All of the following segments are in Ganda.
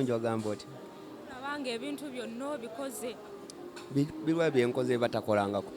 Njogamba oti abanga ebintu byonna obikoze birwa byenkoze batakolangako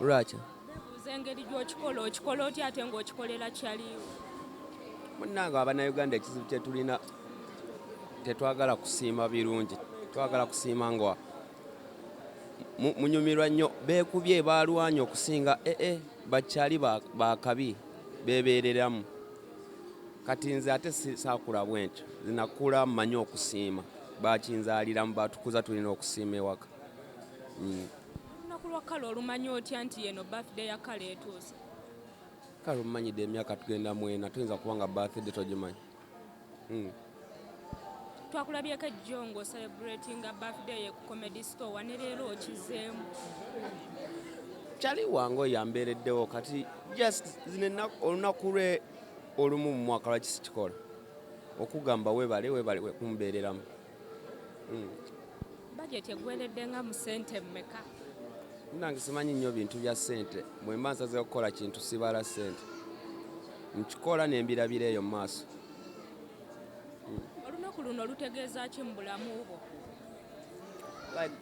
lwaki bebuuza engeri gy'okikola otya ate ng'okikolera kyaliwo. munnange Abannayuganda ekizibu kye tulina tetwagala kusiima birungi, twagala kusiima nga munyumirwa nnyo beekubye baalwanye okusinga bakyali bakabi beebeereramu. Kati nze ate saakula bwentyo, zinakula mmanyi okusiima, bakinzaaliramu batukuza tulina okusiima ewaka. Olunaku lwa kale olumanyi otya nti eno birthday ya kale etuuse? Kale omumanyidde emyaka tugenda mwena, tuyinza kuba nga birthday togimanyi. Twakulabyeko ejjo ng'ocelebratinga birthday ye ku comedy store ne leero okizeemu. Kyali wange yambeereddewo kati just olunaku lwe olumu mu mwaka lwaki sikikola okugamba weebale kumbeereramu. Budget eggweredde nga mu ssente mmeka? Nange simanyi nnyo bintu bya ssente, bwe mba nsazeewo okukola kintu sibala ssente, nkikola n'embirabira eyo mu maaso. Olunaku luno lutegeeza ki mu bulamu bwo? Like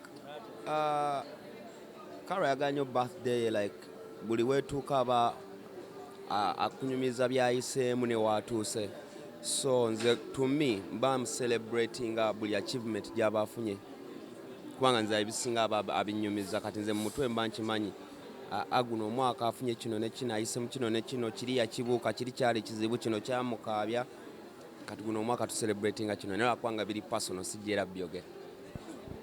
Karo ayagala nnyo birthday, like buli weetuuka aba akunyumiza byayiseemu ne waatuuse. So nze to me mba celebratinga buli achievement gy'aba afunye, kubanga nze ebisinga abinyumiza. Kati nze mu mutwe mba nkimanyi guno omwaka afunye kino ne kino, ayise mu kino ne kino, kiri yakibuuka, kiri kyali kizibu, kino kyamukaabya. Kati guno omwaka tuselebratinga kino naye lwakubanga biri personal sijjeera byogera.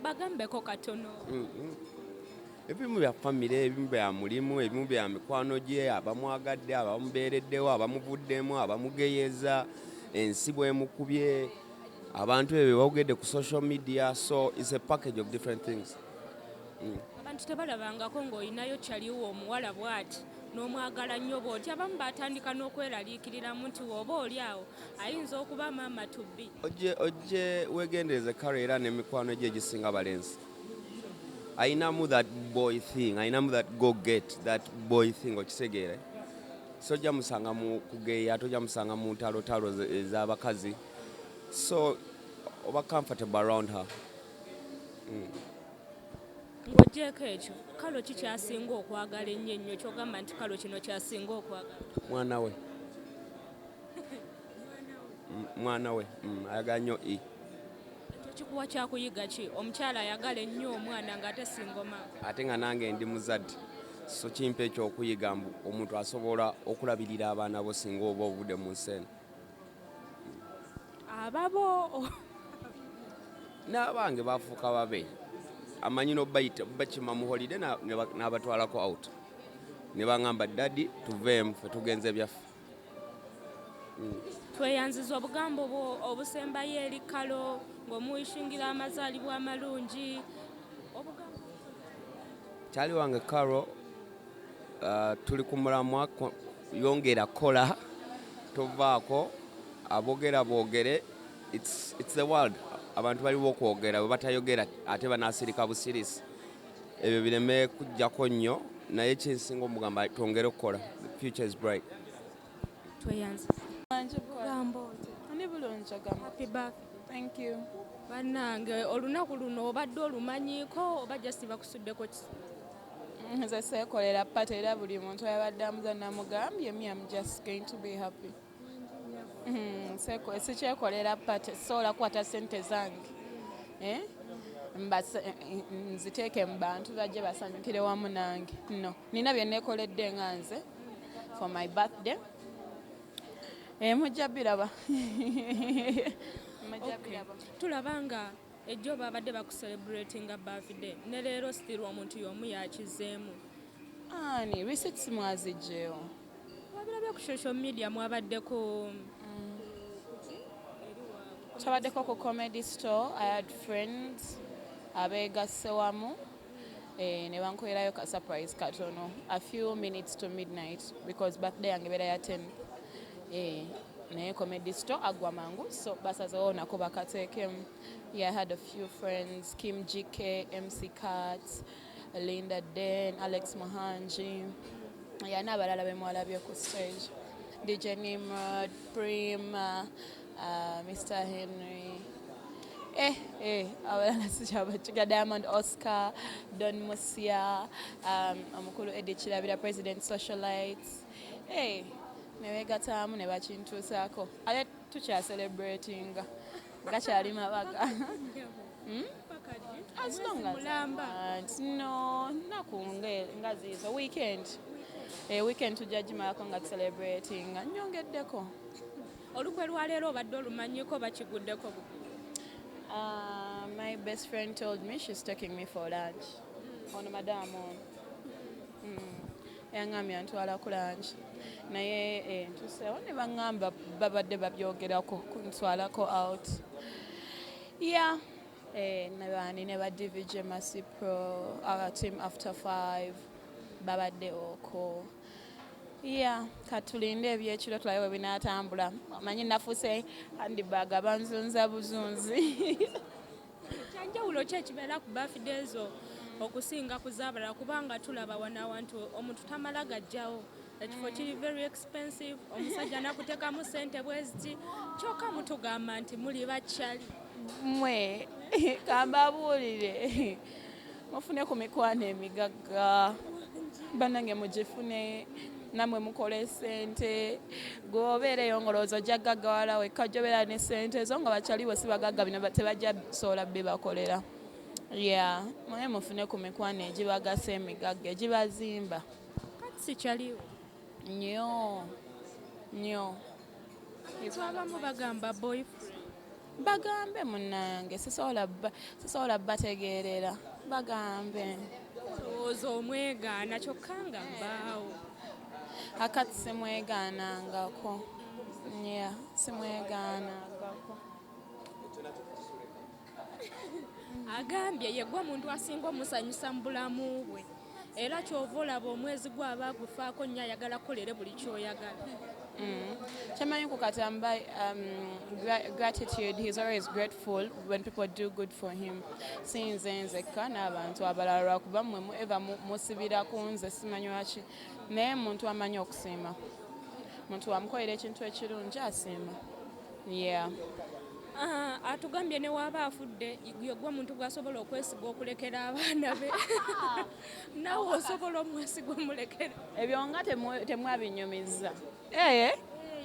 Bagambeko katono. Ebimu bya famire, ebimu bya mulimu, ebimu bya mikwano gye, abamwagadde, abamubeereddewo, abamuvuddemu, abamugeyeeza, ensi bw'emukubye, abantu ebyo bawugedde ku social media. So it's a package of different things. Abantu tebalabangako ng'olinayo kyaliwo omuwala bw'ati n'omwagala nnyo bw'oti. Abamu batandika n'okweraliikiriramu nti oba oli awo ayinza okuba maama tubbi. Ojje weegendereze Karo era n'emikwano gye egisinga balenzi. Ayinamu that boy thing, ayinamu that go get, that boy thing, okitegeere. So ojja musanga mu kugeya, tojja musanga mu ntalotalo ez'abakazi. So oba comfortable around her. Ng'oggyeko ekyo, Kalo ki kyasinga okwagala ennyo ky'ogamba nti Kalo kino kyasinga okwagala? Mwana we ayagala nnyo Kikuwa kyakuyiga ki? Omukyala ayagala ennyo omwana ng'ate singoma. ate nga nange ndi muzadde, so kimpa ekyo okuyiga mbu omuntu asobola okulabirira abaana bo singa oba obudde mu nsi eno. Ababo n'abange bafuuka babe, amanyi n'obayita bakima mu holiday n'abatwalako out ne baŋŋamba daddy tuveemu ffe tugenze byaffe. tweyanziza obugambo bwo obusembayo eri Kalo ng'omuyishingira amazaalibwa amalungi. Kyali wange Karo, tuli ku mulamwa, yongera kola, tovaako, aboogera boogere. It's the world. Abantu baliwo okwogera, bwe batayogera ate banaasirika busirisi. Ebyo bireme kujjako nnyo, naye kyensinga omugamba twongere okukola. The future is bright. Tweyanziza. Happy birthday. Thank you. Bannange olunaku luno obadde olumanyiiko oba just bakusuddeko ki? Nze seekolera pata era buli muntu ayabadde amuzanna mugambye me I'm just going to be happy. Sikyekolera pata, sobola kukwata ssente zange nziteeke mu bantu bajje basanyukire wamu nange. No, nina bye neekoledde nga nze for my birthday. Mujja biraba. Tulaba nga ejjo babadde bakucelebratinga birthday ne leero still omuntu y'omu yakizeemu. Ani receipts mwaziggyeyo? nabirabye ku social media mwabaddeko twabaddeko ku comedy store. I had friends abeegasse wamu ne bankolerayo ka surprise katono a few minutes to midnight because birthday yange beera ya 10 naye comedy store agwa mangu so basazewo nako bakateekemu. Yeah, I had a few friends, Kim GK, MC KATS, Linda Den, Alex Mohanji. Yeah, n'abalala be mwalabye ku stage. DJ Nimrod, Prim, Mr. Henry. Abalala sijabachiga Diamond Oscar, Don Musia, omukulu Eddie Chirabira, President Socialites. Newegataamu ne bakintuusaako. Ate tukya celebrating. Gakyali mabaga. As long as no nakunge ngazizo weekend. Weekend tujja Jumaako nga celebrating. Nyongeddeko. olugwe lwaleero obadde olumanyiko bakiguddeko My best friend told me she's taking me for lunch. Ono madam ono. Yangambye ntwala ku lunch. Naye ntuseewo ne baŋŋamba babadde babyogerako kuntwalako out. Yeah. Ne ba DVJ Mercy Pro, our team after 5, babadde oko. Yeah, katulinde ebyekiro tulabe bwe binaatambula. Amanyi nafuuse handbag abanzunza buzunzi. kyanjawulo ki ekibeera ku birthday zo okusinga ku z'abalala kubanga tulaba wanawantu omuntu tamala gajjawo ekifo kiri very expensive omusajja nakuteekamu ssente bweziti kyokka mutugamba nti muli bakyali Mwe kambabuulire mufune ku mikwano emigagga bannange mugifune namwe mukole ssente gwobeereyo ngolooza ojja gaggawala wekka gy'obeera ne ssente ezo nga bakyaliwo si bagagga bino tebajja sobola bibakolera. Yeah, mwe mufune ku mikwano egibagasa emigagga egibazimba kati sikyaliwo nnyo twabamu bagamba boyfriend bagambe munnange sisobola bategeerera bagambe olowooza omwegaana kyokka nga mbaawo akati simwegaanangako simwegaanangako agambye yegwa muntu asinga omusanyusa mu bulamu bwe era kyova olaba omwezi gwaba agufaako nnyo ayagala kukolere buli kyoyagala Chamanyi kukatamba gratitude. He's always grateful when people do good for him. Sinze nzekka n'abantu abalala lwakuba mmwe eva musibira ku nze simanyi lwaki naye muntu amanyi okusiima muntu wamukolera ekintu ekirungi asiima. Yeah. Atugambye ne waaba afudde yegwa muntu gwasobola okwesiga okulekera abaana be nawe osobola omwesiga omulekera ebyo nga temwabinyumiza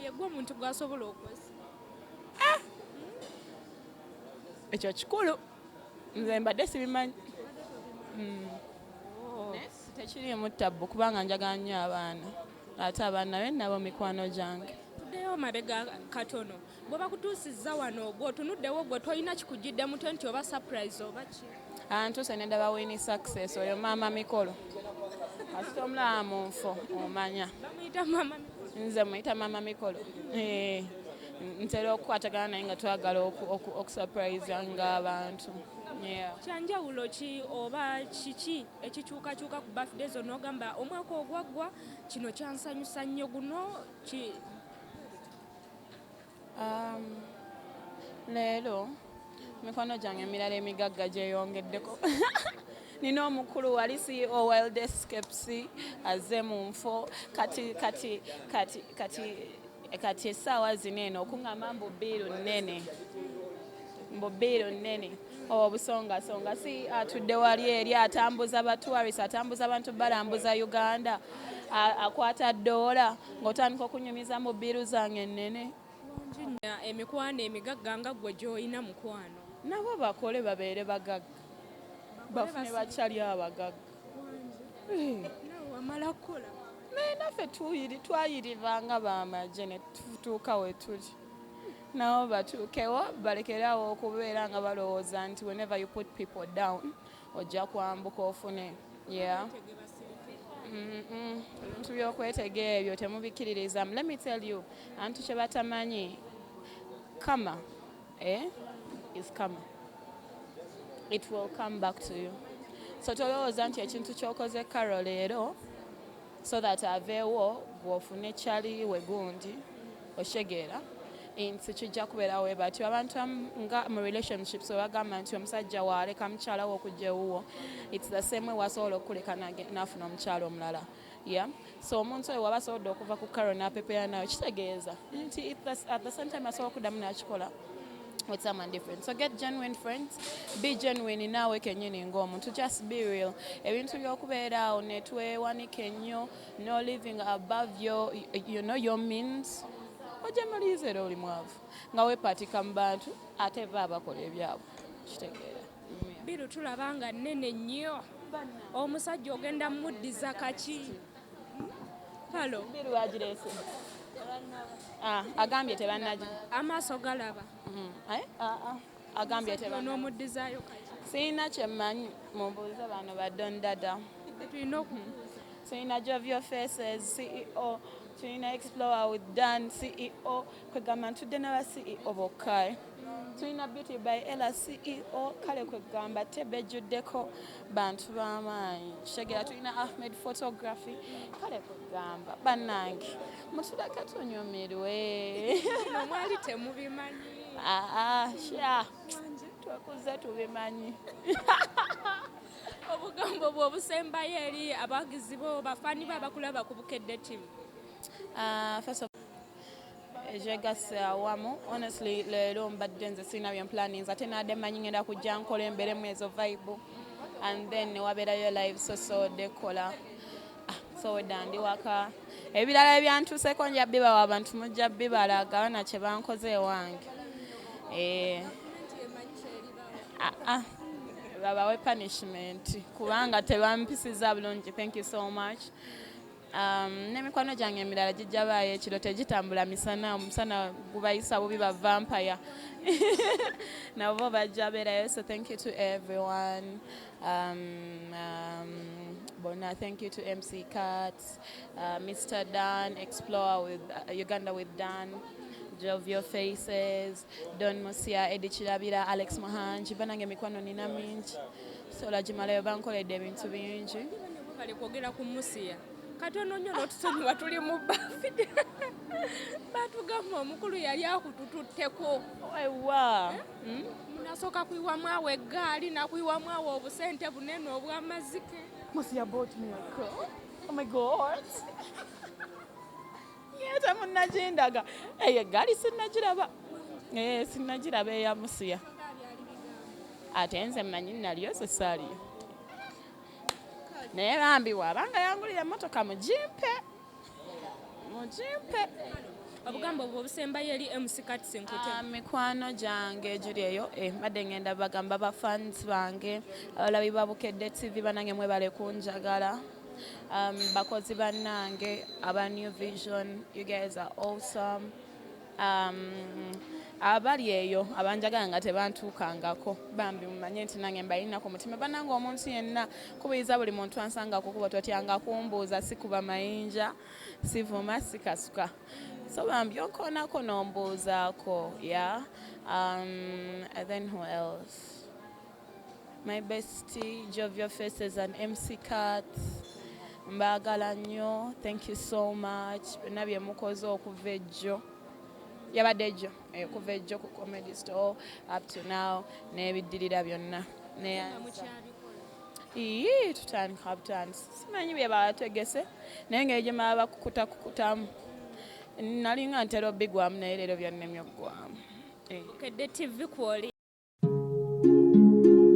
yegwa omuntu gwasobola okwesiga ekyo kikulu nze mbadde sibimanyi tekiriimu ttabbu kubanga njagala nnyo abaana ate abaana be nabo mikwano gyange. Tuddeyo mabega katono bwe bakutuusizza wano gwe otunuddewo gwe tolina kikujjidde mutwe nti oba surprise oba ki ntuuse ne ndaba wini success oyo maama mikolo asita omulaba mu nfo omanya bamuyita mama mikolo nze muyita maama mikolo ntera okukwatagana naye nga twagala okusurprise nga abantu. kyanjawulo ki oba kiki ekikyukakyuka ku birthday zo n'ogamba omwaka ogwaggwa kino kyansanyusa nnyo guno ki leero mikono gyange emirala emigagga gyeyongeddeko nina omukulu wali CEO Wild Escapes azze mu nfo kati essaawa zino eno okuŋŋamba mbubiiru nnene obusongasonga si atudde wali eri atambuza batourist atambuza abantu balambuza Uganda akwata ddoola ng'otandika okunyumiza mu bbiiru zange ennene. Emikwano emigagga nga gwe gy'olina mukwano nabo bakole babeere bagagga bafune bakyali abagagga wamala kukola naye naffe twayirivanga bamagye ne tutuuka we tuli nabo batuukewo balekerawo okubeera nga balowooza nti whenever you put people down ojja kwambuka ofune. ebintu byokwetega ebyo temubikiririzamu. Let me tell you, antu kye batamanyi, karma is karma. It will come back to you. So tolowooza nti ekintu ky'okoze karo leero so that aveewo bw'ofuna ekyali we gundi oshegeera nti kijja kubeerawo we batyo. Abantu nga mu relationships we bagamba nti omusajja waaleka mukyala we okujja ewuwo, it's the same way wasobola okuleka n'afuna omukyala omulala. Yeah. So omuntu oyo waba asobodde okuva ku karo n'apepeera nawe, kitegeeza nti at the same time asobola okuddamu n'akikola with someone different. So get genuine friends, be genuine naawe kennyini ng'omuntu, just be real. Ebintu by'okubeera awo ne twewanika ennyo, no living above your means, ojemaliriza era oli mwavu nga weepaatika mu bantu ate ba bakola ebyabwe, kitegeera. Biru tulaba nga nnene nnyo, omusajja ogenda muddiza kaki? Halo Biru agireese agambye tebannagi amaaso galaba. Agambye n'omuddizaayo kaki? Sirina kyemmanyi, mubuuze bano baddondada. Tulina Of Your Faces, CEO. Tulina Explorer with Dan, CEO. Kwegamba ntudde n'aba CEO bokka. Tulina Beauty by Ella, CEO. Kale kwegamba tebejjuddeko bantu b'amaanyi. Kitegeera tulina Ahmed Photography. Kale kwegamba bannange mutuleke tunyumirwe. Bino mwali temubimanyi. Sha twekuze tubimanyi. Obugambo bwo obusembayo eri abagizi bo bafaani be abakulaba ku Bukedde TV. First of all, jegasse awamu. Honestly, leero mbadde nze sirina bye plannings ate nadde manyi ngenda kujja nkola emberemu ezo vibe and then wabeerayo live so dekola so wedda ndi waka. Ebirala ebyantuuseko nja bibawa abantu mujja bibalaga na kye bankoze ewange. Babawe punishment kubanga tebampisiza bulungi. Thank you so much. N'emikwano gyange emirala gijja baayo ekiro tegitambula misana, omusana gubayisa bubi ba vampire nabo bajja beerayo. So thank you to everyone. Bona, thank you to MC KATS, Mr. Dan, Explorer with Uganda with Dan, Of Your Faces, Don Musia, Eddie Chirabira, Alex Mahanji, banange mikwano nina mingi. So lagimalayo bankoledde ebintu bingi. Bali kwogera ku Musia. Katono nnyo n'otusonyiwa tuli mu bafide. Batugamba omukulu yali akutututteko. Ewa. Munasooka kuyiwamu awo eggaali nakuyiwamu awo obusente bunene obw'amazike. Musia bought me a car. Oh my God. Yeta munagindaga. Eggaali sinnagiraba. Sinnagiraba eya Musia. Ate nze mmanyi naliyo se saaliyo. Naye bambiwa abanga yangulira emmotoka mugimpe. Obugambo obwo obusembayo eri MC KATS nkute. Mikwano gyange giri eyo mbadde ngenda bagamba ba fans bange abalabi ba Bukedde TV banange mwebale kunjagala. Bakozi bannange aba New Vision, you guys are awesome. Abali eyo abanjagala nga tebantuukangako bambi mumanye nti nange mbalina ku mutima. Bannange omuntu yenna kubiriza buli muntu ansangako kuba totyanga kumbuuza sikuba mayinja sivuma sikasuka. So bambi okoonako nombuuzaako. Yeah. And then who else? My bestie, Of Your Faces and MC KATS. Mbagala nnyo. Thank you so much. Byonna bye mukoze okuva ejjo. Yabadde ejjo okuva ejjo ku Comedy Store up to now n'ebiddirira byonna. Tutandika butandisi. Simanyi bye bategese naye ngeri gye baba bakukutamu. Nalinga ntera obbigwamu naye leero byannemye oggwamu. Bukedde TV kwoli.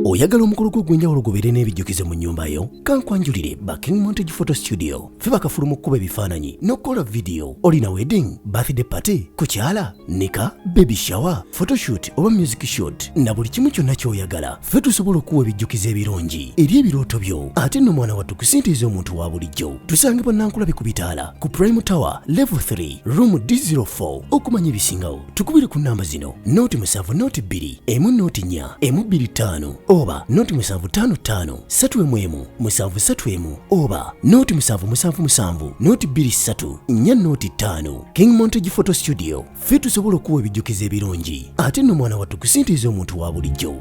Oyagala omukolo gw'enjawulo gubeere n'ebijjukize mu nnyumba yo? Kankwanjulire ba King Montage Photo Studio. Ffe bakafulu mu kkuba ebifaananyi n'okukola video. Olina wedding, birthday party, kukyala, nika, baby shower, photoshoot oba music shoot na buli kimu kyonna ky'oyagala. Ffe tusobola okuwa ebijjukize ebirungi eri ebirooto byo. Ate nno mwana wattu kusintiiza omuntu wa bulijjo. Tusange Bannankulabi ku Bitaala ku Prime Tower Level 3 Room D04. Okumanya ebisingawo tukubire ku nnamba zino: 07 02 1 4 1 25 oba noti 755 3 731 oba noti 777 noti 23 4 noti 5. King Montage Photo Studio ffe tusobola okuwa ebijjukizo ebirungi ate nno mwana wattu kusintiiza omuntu wa bulijjo.